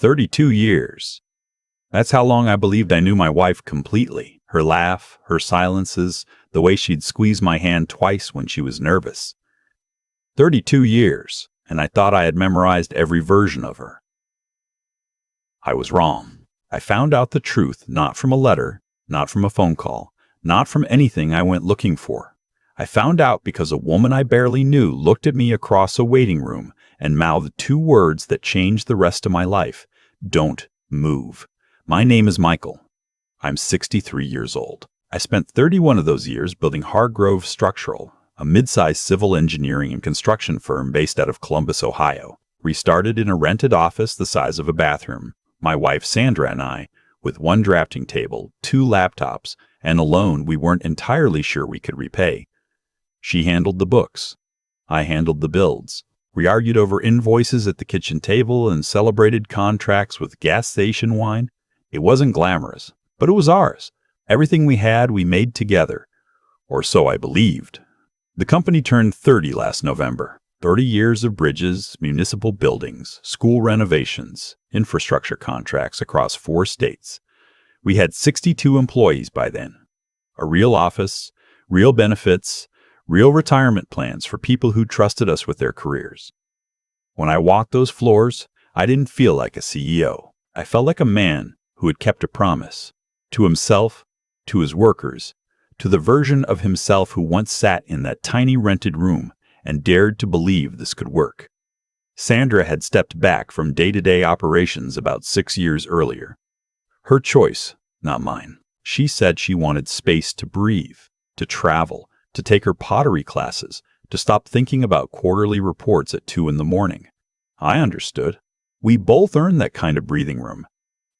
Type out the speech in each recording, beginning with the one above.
32 years. That's how long I believed I knew my wife completely. Her laugh, her silences, the way she'd squeeze my hand twice when she was nervous. 32 years, and I thought I had memorized every version of her. I was wrong. I found out the truth not from a letter, not from a phone call, not from anything I went looking for. I found out because a woman I barely knew looked at me across a waiting room and mouthed two words that changed the rest of my life. Don't move. My name is Michael. I'm 63 years old. I spent 31 of those years building Hargrove Structural, a mid-sized civil engineering and construction firm based out of Columbus, Ohio. We started in a rented office the size of a bathroom. My wife Sandra and I, with one drafting table, 2 laptops, and a loan we weren't entirely sure we could repay. She handled the books. I handled the builds. We argued over invoices at the kitchen table and celebrated contracts with gas station wine. It wasn't glamorous, but it was ours. Everything we had, we made together. Or so I believed. The company turned 30 last November. 30 years of bridges, municipal buildings, school renovations, infrastructure contracts across 4 states. We had 62 employees by then. A real office, real benefits, real retirement plans for people who trusted us with their careers. When I walked those floors, I didn't feel like a CEO. I felt like a man who had kept a promise. To himself, to his workers, to the version of himself who once sat in that tiny rented room and dared to believe this could work. Sandra had stepped back from day-to-day operations about 6 years earlier. Her choice, not mine. She said she wanted space to breathe, to travel, to take her pottery classes, to stop thinking about quarterly reports at 2 a.m. I understood. We both earned that kind of breathing room.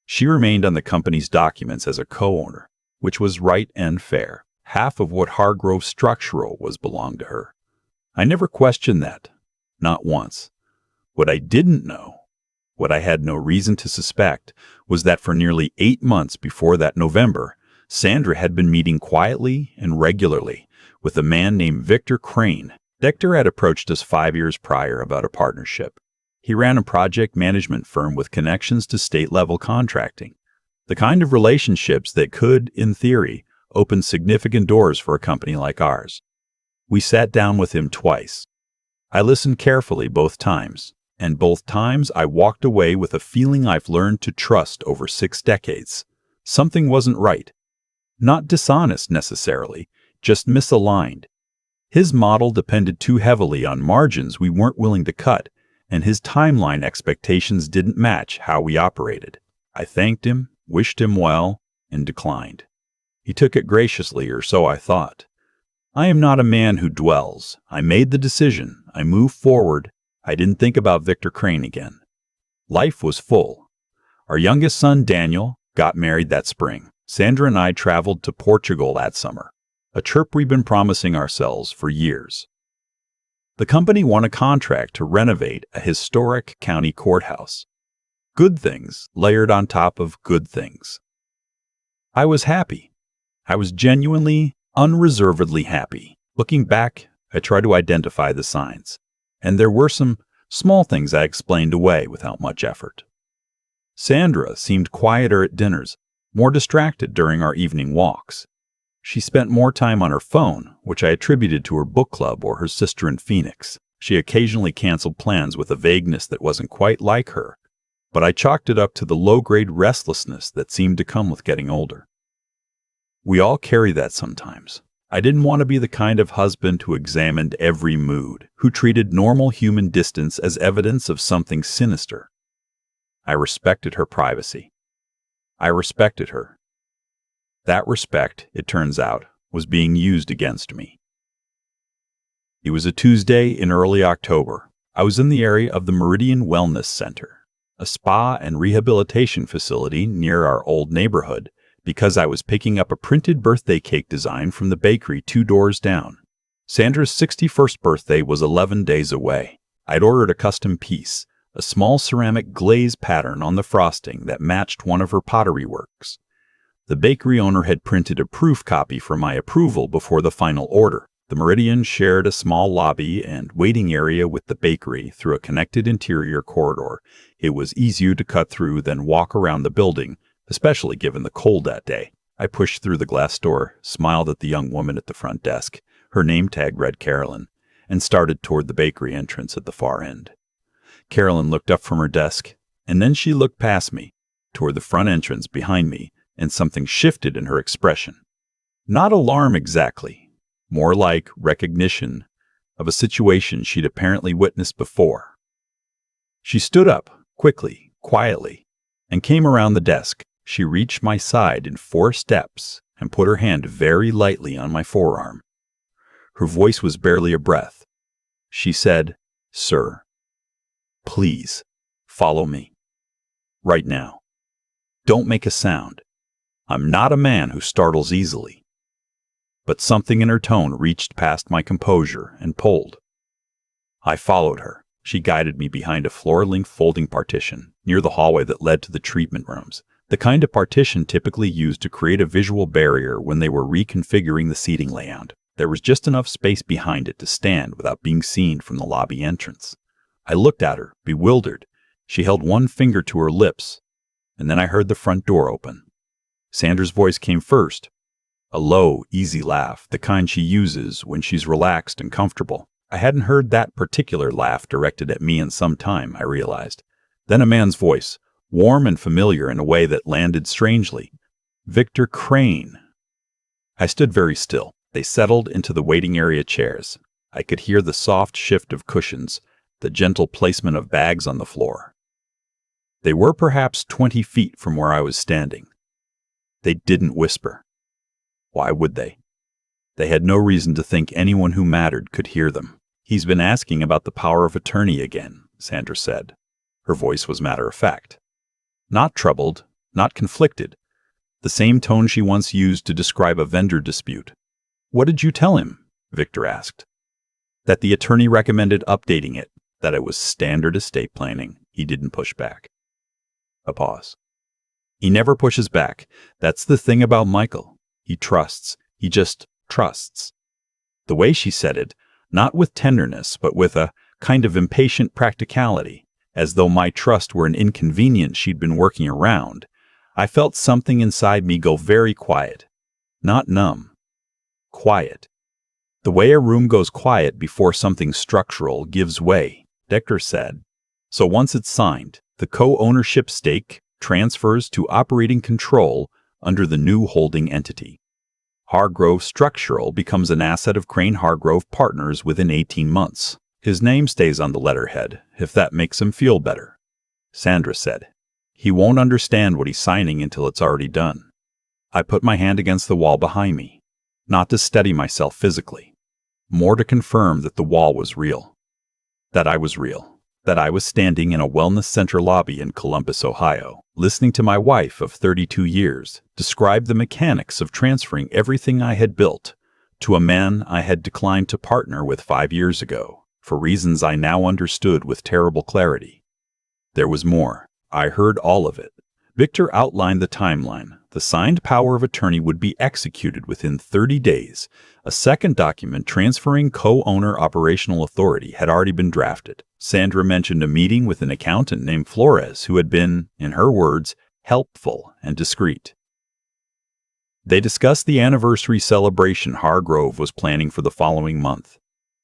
She remained on the company's documents as a co-owner, which was right and fair. Half of what Hargrove Structural was belonged to her. I never questioned that, not once. What I didn't know, what I had no reason to suspect, was that for nearly 8 months before that November, Sandra had been meeting quietly and regularly with a man named Victor Crane. Victor had approached us 5 years prior about a partnership. He ran a project management firm with connections to state-level contracting, the kind of relationships that could, in theory, open significant doors for a company like ours. We sat down with him twice. I listened carefully both times, and both times I walked away with a feeling I've learned to trust over 6 decades. Something wasn't right. Not dishonest necessarily, just misaligned. His model depended too heavily on margins we weren't willing to cut, and his timeline expectations didn't match how we operated. I thanked him, wished him well, and declined. He took it graciously, or so I thought. I am not a man who dwells. I made the decision. I moved forward. I didn't think about Victor Crane again. Life was full. Our youngest son, Daniel, got married that spring. Sandra and I traveled to Portugal that summer, a trip we've been promising ourselves for years. The company won a contract to renovate a historic county courthouse. Good things layered on top of good things. I was happy. I was genuinely, unreservedly happy. Looking back, I tried to identify the signs, and there were some small things I explained away without much effort. Sandra seemed quieter at dinners, more distracted during our evening walks. She spent more time on her phone, which I attributed to her book club or her sister in Phoenix. She occasionally canceled plans with a vagueness that wasn't quite like her, but I chalked it up to the low-grade restlessness that seemed to come with getting older. We all carry that sometimes. I didn't want to be the kind of husband who examined every mood, who treated normal human distance as evidence of something sinister. I respected her privacy. I respected her. That respect, it turns out, was being used against me. It was a Tuesday in early October. I was in the area of the Meridian Wellness Center, a spa and rehabilitation facility near our old neighborhood, because I was picking up a printed birthday cake design from the bakery 2 doors down. Sandra's 61st birthday was 11 days away. I'd ordered a custom piece, a small ceramic glaze pattern on the frosting that matched one of her pottery works. The bakery owner had printed a proof copy for my approval before the final order. The Meridian shared a small lobby and waiting area with the bakery through a connected interior corridor. It was easier to cut through than walk around the building, especially given the cold that day. I pushed through the glass door, smiled at the young woman at the front desk, her name tag read Carolyn, and started toward the bakery entrance at the far end. Carolyn looked up from her desk, and then she looked past me, toward the front entrance behind me, and something shifted in her expression. Not alarm exactly, more like recognition of a situation she'd apparently witnessed before. She stood up, quickly, quietly, and came around the desk. She reached my side in 4 steps and put her hand very lightly on my forearm. Her voice was barely a breath. She said, "Sir, please, follow me. Right now. Don't make a sound. I'm not a man who startles easily." But something in her tone reached past my composure and pulled. I followed her. She guided me behind a floor-length folding partition near the hallway that led to the treatment rooms, the kind of partition typically used to create a visual barrier when they were reconfiguring the seating layout. There was just enough space behind it to stand without being seen from the lobby entrance. I looked at her, bewildered. She held one finger to her lips, and then I heard the front door open. Sandra's voice came first, a low, easy laugh, the kind she uses when she's relaxed and comfortable. I hadn't heard that particular laugh directed at me in some time, I realized. Then a man's voice, warm and familiar in a way that landed strangely. "Victor Crane." I stood very still. They settled into the waiting area chairs. I could hear the soft shift of cushions, the gentle placement of bags on the floor. They were perhaps 20 feet from where I was standing. They didn't whisper. Why would they? They had no reason to think anyone who mattered could hear them. "He's been asking about the power of attorney again," Sandra said. Her voice was matter-of-fact. Not troubled, not conflicted. The same tone she once used to describe a vendor dispute. "What did you tell him?" Victor asked. "That the attorney recommended updating it, that it was standard estate planning." He didn't push back. A pause. "He never pushes back. That's the thing about Michael. He trusts. He just trusts." The way she said it, not with tenderness, but with a kind of impatient practicality, as though my trust were an inconvenience she'd been working around, I felt something inside me go very quiet. Not numb. Quiet. The way a room goes quiet before something structural gives way, Victor said. "So once it's signed, the co-ownership stake transfers to operating control under the new holding entity. Hargrove Structural becomes an asset of Crane Hargrove Partners within 18 months. His name stays on the letterhead, if that makes him feel better," Sandra said. "He won't understand what he's signing until it's already done." I put my hand against the wall behind me, not to steady myself physically, more to confirm that the wall was real, that I was real, that I was standing in a wellness center lobby in Columbus, Ohio, listening to my wife of 32 years describe the mechanics of transferring everything I had built to a man I had declined to partner with 5 years ago, for reasons I now understood with terrible clarity. There was more. I heard all of it. Victor outlined the timeline. The signed power of attorney would be executed within 30 days. A second document transferring co-owner operational authority had already been drafted. Sandra mentioned a meeting with an accountant named Flores who had been, in her words, helpful and discreet. They discussed the anniversary celebration Hargrove was planning for the following month,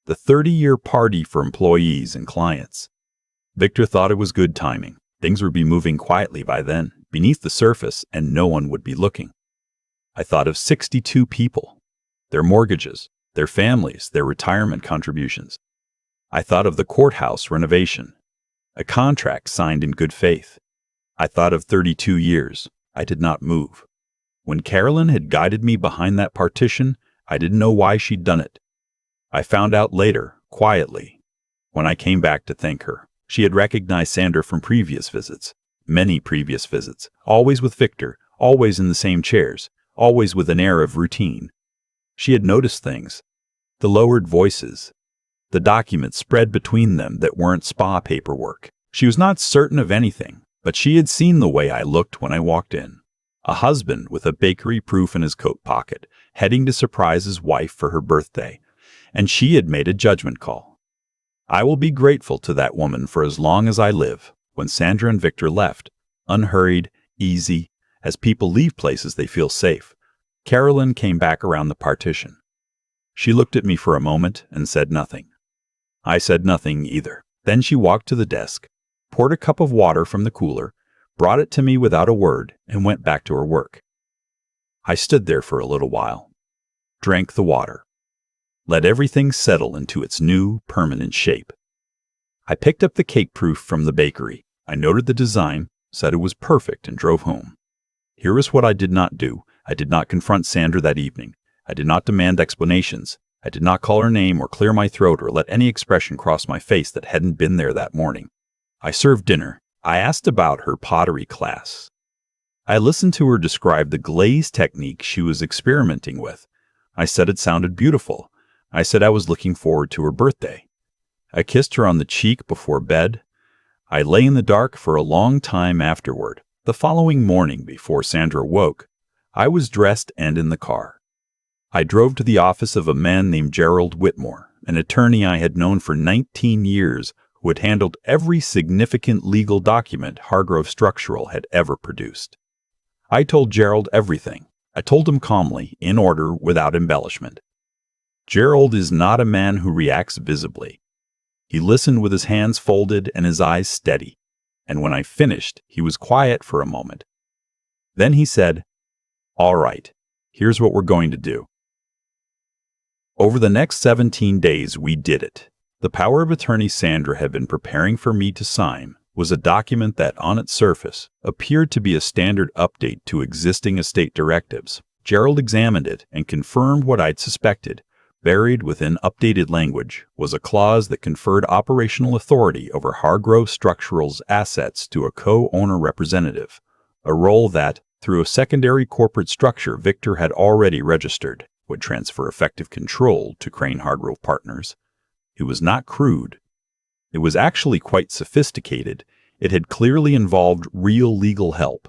the 30-year party for employees and clients. Victor thought it was good timing. Things would be moving quietly by then, beneath the surface, and no one would be looking. I thought of 62 people, their mortgages, their families, their retirement contributions. I thought of the courthouse renovation, a contract signed in good faith. I thought of 32 years. I did not move. When Carolyn had guided me behind that partition, I didn't know why she'd done it. I found out later, quietly, when I came back to thank her. She had recognized Sandra from previous visits, many previous visits, always with Victor, always in the same chairs, always with an air of routine. She had noticed things, the lowered voices, the documents spread between them that weren't spa paperwork. She was not certain of anything, but she had seen the way I looked when I walked in. A husband with a bakery proof in his coat pocket, heading to surprise his wife for her birthday. and she had made a judgment call. I will be grateful to that woman for as long as I live. When Sandra and Victor left, unhurried, easy, as people leave places they feel safe, Carolyn came back around the partition. She looked at me for a moment and said nothing. I said nothing either. Then she walked to the desk, poured a cup of water from the cooler, brought it to me without a word, and went back to her work. I stood there for a little while, drank the water, let everything settle into its new, permanent shape. I picked up the cake proof from the bakery. I noted the design, said it was perfect, and drove home. Here is what I did not do. I did not confront Sandra that evening. I did not demand explanations. I did not call her name or clear my throat or let any expression cross my face that hadn't been there that morning. I served dinner. I asked about her pottery class. I listened to her describe the glaze technique she was experimenting with. I said it sounded beautiful. I said I was looking forward to her birthday. I kissed her on the cheek before bed. I lay in the dark for a long time afterward. The following morning, before Sandra woke, I was dressed and in the car. I drove to the office of a man named Gerald Whitmore, an attorney I had known for 19 years who had handled every significant legal document Hargrove Structural had ever produced. I told Gerald everything. I told him calmly, in order, without embellishment. Gerald is not a man who reacts visibly. He listened with his hands folded and his eyes steady, and when I finished, he was quiet for a moment. Then he said, "All right, here's what we're going to do." Over the next 17 days, we did it. The power of attorney Sandra had been preparing for me to sign was a document that, on its surface, appeared to be a standard update to existing estate directives. Gerald examined it and confirmed what I'd suspected. Buried within updated language was a clause that conferred operational authority over Hargrove Structural's assets to a co-owner representative, a role that, through a secondary corporate structure Victor had already registered, would transfer effective control to Crane Hargrove Partners. It was not crude. It was actually quite sophisticated. It had clearly involved real legal help.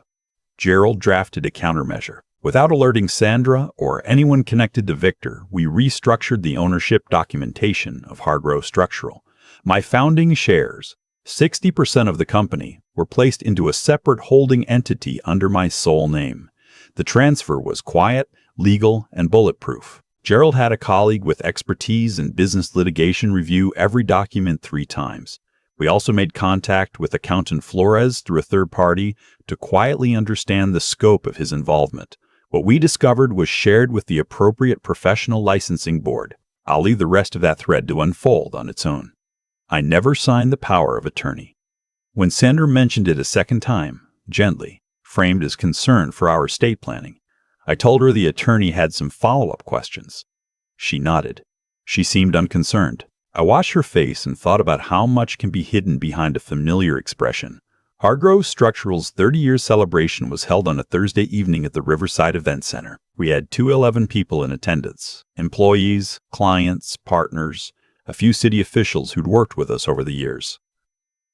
Gerald drafted a countermeasure. Without alerting Sandra or anyone connected to Victor, we restructured the ownership documentation of Hargrove Structural. My founding shares, 60% of the company, were placed into a separate holding entity under my sole name. The transfer was quiet, legal, and bulletproof. Gerald had a colleague with expertise in business litigation review every document 3 times. We also made contact with accountant Flores through a third party to quietly understand the scope of his involvement. What we discovered was shared with the appropriate professional licensing board. I'll leave the rest of that thread to unfold on its own. I never signed the power of attorney. When Sandra mentioned it a second time, gently, framed as concern for our estate planning, I told her the attorney had some follow-up questions. She nodded. She seemed unconcerned. I watched her face and thought about how much can be hidden behind a familiar expression. Hargrove Structural's 30-year celebration was held on a Thursday evening at the Riverside Event Center. We had 211 people in attendance, employees, clients, partners, a few city officials who'd worked with us over the years.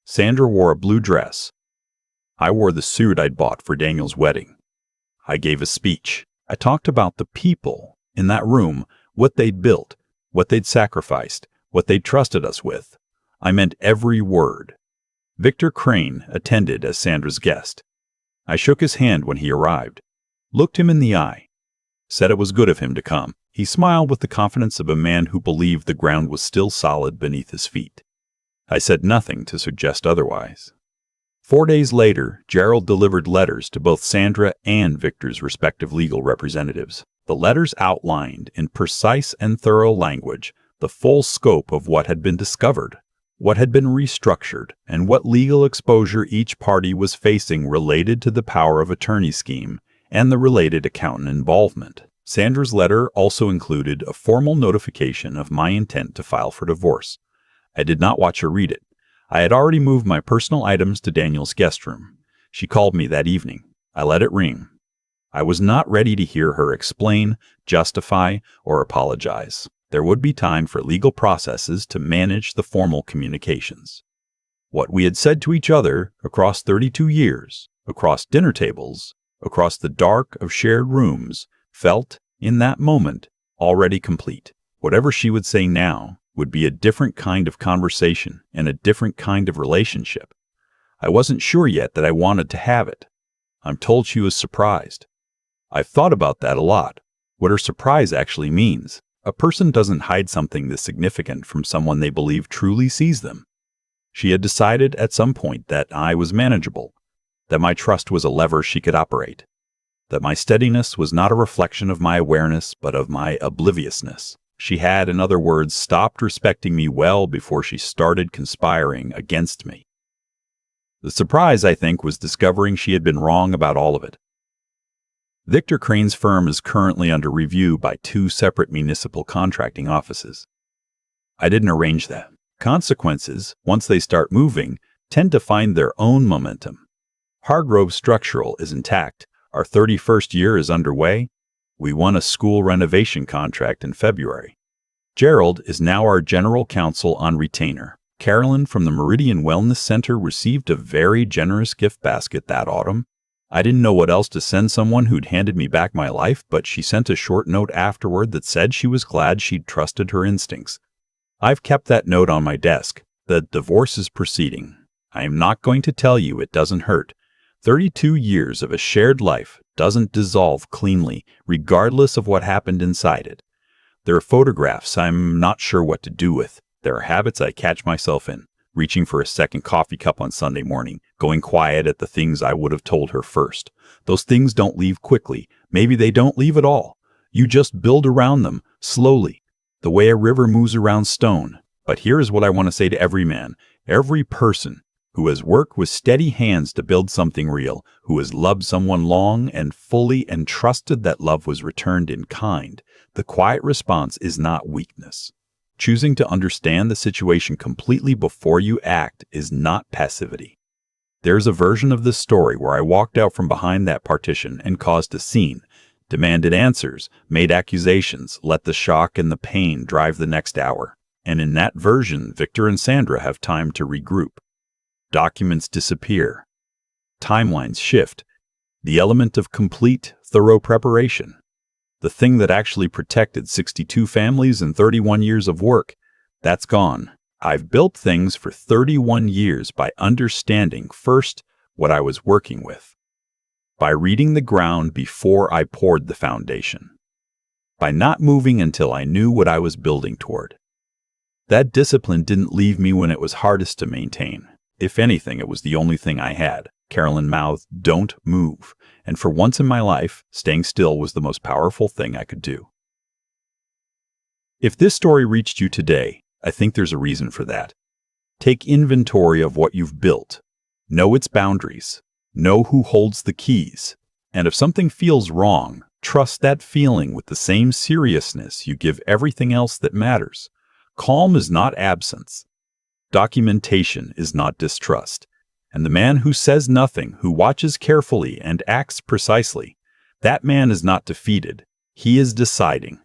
Sandra wore a blue dress. I wore the suit I'd bought for Daniel's wedding. I gave a speech. I talked about the people in that room, what they'd built, what they'd sacrificed, what they'd trusted us with. I meant every word. Victor Crane attended as Sandra's guest. I shook his hand when he arrived, looked him in the eye, said it was good of him to come. He smiled with the confidence of a man who believed the ground was still solid beneath his feet. I said nothing to suggest otherwise. 4 days later, Gerald delivered letters to both Sandra and Victor's respective legal representatives. The letters outlined, in precise and thorough language, the full scope of what had been discovered, what had been restructured, and what legal exposure each party was facing related to the power of attorney scheme and the related accountant involvement. Sandra's letter also included a formal notification of my intent to file for divorce. I did not watch her read it. I had already moved my personal items to Daniel's guest room. She called me that evening. I let it ring. I was not ready to hear her explain, justify, or apologize. There would be time for legal processes to manage the formal communications. What we had said to each other across 32 years, across dinner tables, across the dark of shared rooms, felt, in that moment, already complete. Whatever she would say now would be a different kind of conversation and a different kind of relationship. I wasn't sure yet that I wanted to have it. I'm told she was surprised. I've thought about that a lot, what her surprise actually means. A person doesn't hide something this significant from someone they believe truly sees them. She had decided at some point that I was manageable, that my trust was a lever she could operate, that my steadiness was not a reflection of my awareness but of my obliviousness. She had, in other words, stopped respecting me well before she started conspiring against me. The surprise, I think, was discovering she had been wrong about all of it. Victor Crane's firm is currently under review by 2 separate municipal contracting offices. I didn't arrange that. Consequences, once they start moving, tend to find their own momentum. Hargrove Structural is intact. Our 31st year is underway. We won a school renovation contract in February. Gerald is now our general counsel on retainer. Carolyn from the Meridian Wellness Center received a very generous gift basket that autumn. I didn't know what else to send someone who'd handed me back my life, but she sent a short note afterward that said she was glad she'd trusted her instincts. I've kept that note on my desk. The divorce is proceeding. I am not going to tell you it doesn't hurt. 32 years of a shared life doesn't dissolve cleanly, regardless of what happened inside it. There are photographs I'm not sure what to do with. There are habits I catch myself in, reaching for a second coffee cup on Sunday morning, going quiet at the things I would have told her first. Those things don't leave quickly. Maybe they don't leave at all. You just build around them, slowly, the way a river moves around stone. But here is what I want to say to every man, every person who has worked with steady hands to build something real, who has loved someone long and fully and trusted that love was returned in kind. The quiet response is not weakness. Choosing to understand the situation completely before you act is not passivity. There's a version of this story where I walked out from behind that partition and caused a scene, demanded answers, made accusations, let the shock and the pain drive the next hour. And in that version, Victor and Sandra have time to regroup. Documents disappear. Timelines shift. The element of complete, thorough preparation. The thing that actually protected 62 families and 31 years of work, that's gone. I've built things for 31 years by understanding first what I was working with, by reading the ground before I poured the foundation, by not moving until I knew what I was building toward. That discipline didn't leave me when it was hardest to maintain. If anything, it was the only thing I had. Carolyn mouthed, "Don't move." And for once in my life, staying still was the most powerful thing I could do. If this story reached you today, I think there's a reason for that. Take inventory of what you've built. Know its boundaries. Know who holds the keys. And if something feels wrong, trust that feeling with the same seriousness you give everything else that matters. Calm is not absence. Documentation is not distrust. And the man who says nothing, who watches carefully and acts precisely, that man is not defeated. He is deciding.